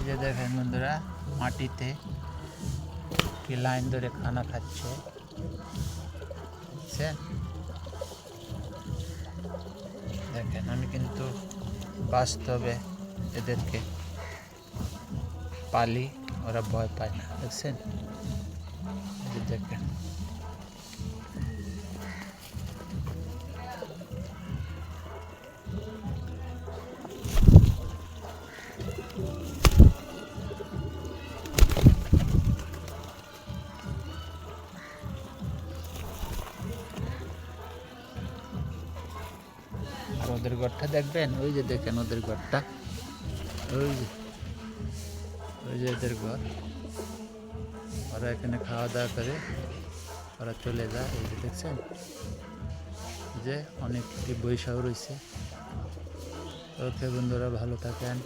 যে দেখেন বন্ধুরা, মাটিতে কি লাইন ধরে খানা খাচ্ছে, বুঝছেন? দেখেন আমি কিন্তু বাস্তবে এদেরকে পালি, ওরা ভয় পায় না, দেখছেন? দেখেন আর ওদের ঘরটা দেখবেন, ওই যে দেখেন ওদের ঘরটা, ওই যে এদের ঘর। ওরা এখানে খাওয়া দাওয়া করে ওরা চলে যায়। এই যে দেখছেন যে অনেকটি বৈশাখ রয়েছে। ওকে বন্ধুরা, ভালো থাকেন।